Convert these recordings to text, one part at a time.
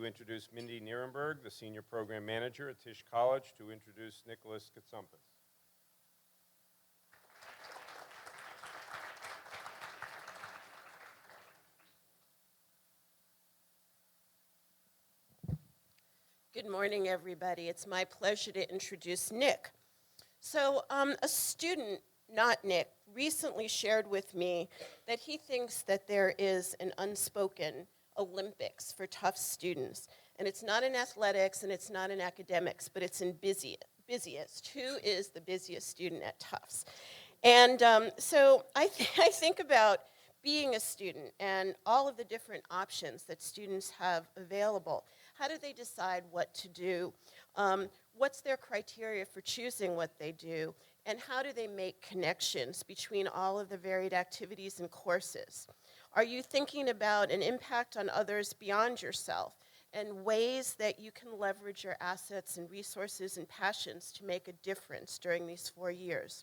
to introduce Mindy Nierenberg, the Senior Program Manager at Tisch College, to introduce Nicholas Cutsumpas. Good morning, everybody. It's my pleasure to introduce Nick. So a student, not Nick, recently shared with me that he thinks that there is an unspoken Olympics for Tufts students. And it's not in athletics and it's not in academics, but it's in busiest. Who is the busiest student at Tufts? And so I think about being a student and all of the different options that students have available. How do they decide what to do? What's their criteria for choosing what they do? And how do they make connections between all of the varied activities and courses? Are you thinking about an impact on others beyond yourself and ways that you can leverage your assets and resources and passions to make a difference during these 4 years?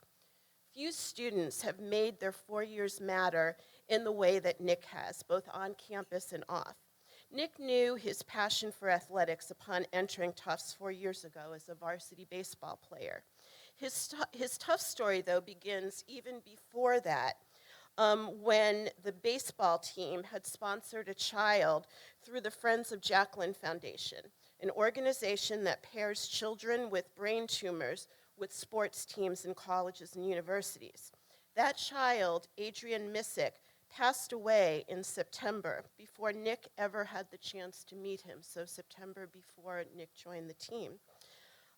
Few students have made their 4 years matter in the way that Nick has, both on campus and off. Nick knew his passion for athletics upon entering Tufts 4 years ago as a varsity baseball player. His Tufts story, though, begins even before that, when the baseball team had sponsored a child through the Friends of Jacqueline Foundation, an organization that pairs children with brain tumors with sports teams in colleges and universities. That child, Adrian Missick, passed away in September before Nick ever had the chance to meet him, so September before Nick joined the team.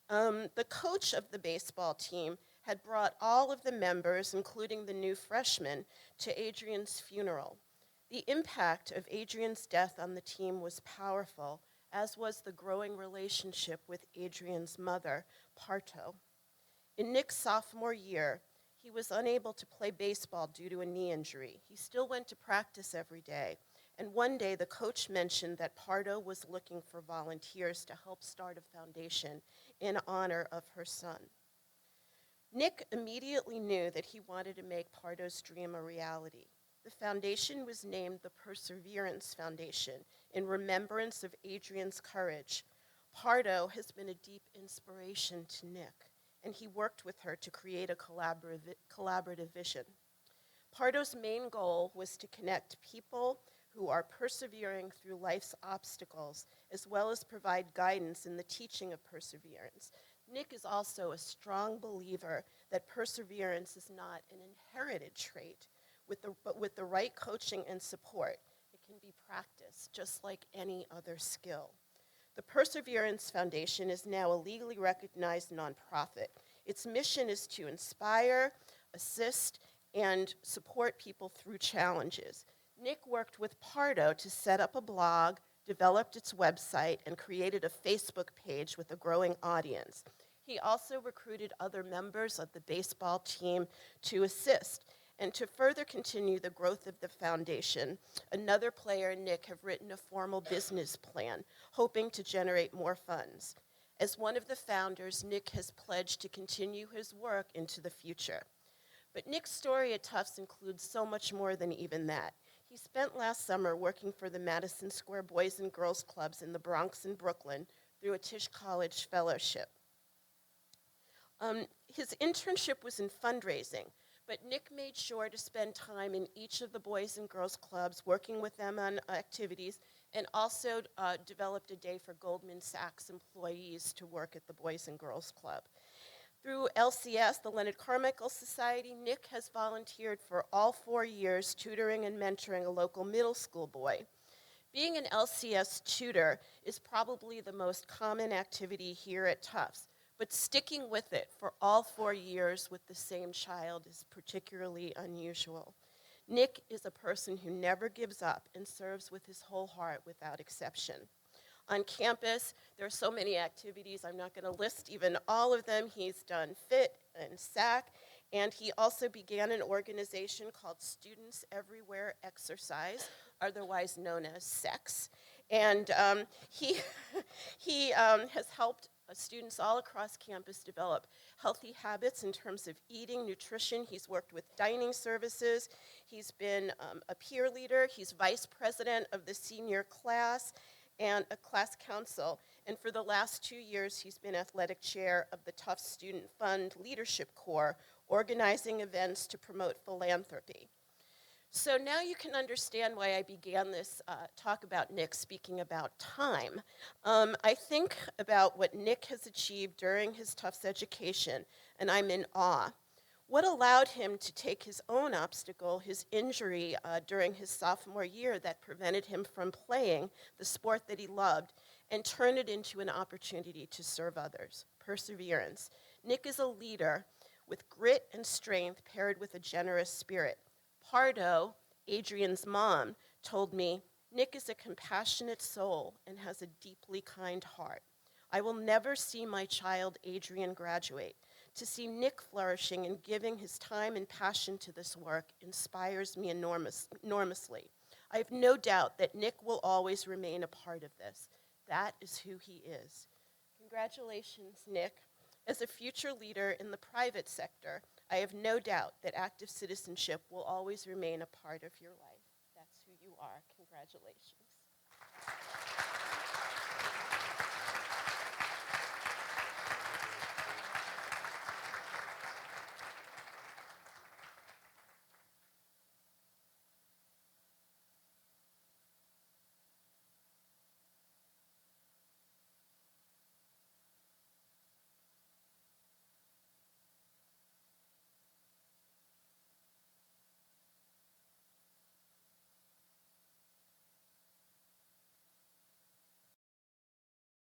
The coach of the baseball team had brought all of the members, including the new freshmen, to Adrian's funeral. The impact of Adrian's death on the team was powerful, as was the growing relationship with Adrian's mother, Parto. In Nick's sophomore year, he was unable to play baseball due to a knee injury. He still went to practice every day, and one day the coach mentioned that Parto was looking for volunteers to help start a foundation in honor of her son. Nick immediately knew that he wanted to make Parto's dream a reality. The foundation was named the Perseverance Foundation in remembrance of Adrian's courage. Parto has been a deep inspiration to Nick, and he worked with her to create a collaborative vision. Parto's main goal was to connect people who are persevering through life's obstacles, as well as provide guidance in the teaching of perseverance. Nick is also a strong believer that perseverance is not an inherited trait, but with the right coaching and support, it can be practiced just like any other skill. The Perseverance Foundation is now a legally recognized nonprofit. Its mission is to inspire, assist, and support people through challenges. Nick worked with Parto to set up a blog, developed its website, and created a Facebook page with a growing audience. He also recruited other members of the baseball team to assist. And to further continue the growth of the foundation, another player and Nick have written a formal business plan, hoping to generate more funds. As one of the founders, Nick has pledged to continue his work into the future. But Nick's story at Tufts includes so much more than even that. He spent last summer working for the Madison Square Boys and Girls Clubs in the Bronx and Brooklyn through a Tisch College fellowship. His internship was in fundraising, but Nick made sure to spend time in each of the Boys and Girls Clubs, working with them on activities, and also developed a day for Goldman Sachs employees to work at the Boys and Girls Club. Through LCS, the Leonard Carmichael Society, Nick has volunteered for all 4 years, tutoring and mentoring a local middle school boy. Being an LCS tutor is probably the most common activity here at Tufts, but sticking with it for all 4 years with the same child is particularly unusual. Nick is a person who never gives up and serves with his whole heart without exception. On campus, there are so many activities. I'm not going to list even all of them. He's done FIT and SAC, and he also began an organization called Students Everywhere Exercise, otherwise known as SEX. And he has helped students all across campus develop healthy habits in terms of eating, nutrition. He's worked with dining services. He's been a peer leader. He's vice president of the senior class. and a class council. And for the last 2 years, he's been athletic chair of the Tufts Student Fund Leadership Corps, organizing events to promote philanthropy. So now you can understand why I began this talk about Nick speaking about time. I think about what Nick has achieved during his Tufts education, and I'm in awe. What allowed him to take his own obstacle, his injury during his sophomore year that prevented him from playing the sport that he loved, and turn it into an opportunity to serve others? Perseverance. Nick is a leader with grit and strength paired with a generous spirit. Pardo, Adrian's mom, told me, Nick is a compassionate soul and has a deeply kind heart. I will never see my child Adrian graduate. To see Nick flourishing and giving his time and passion to this work inspires me enormously. I have no doubt that Nick will always remain a part of this. That is who he is. Congratulations, Nick. As a future leader in the private sector, I have no doubt that active citizenship will always remain a part of your life. That's who you are. Congratulations.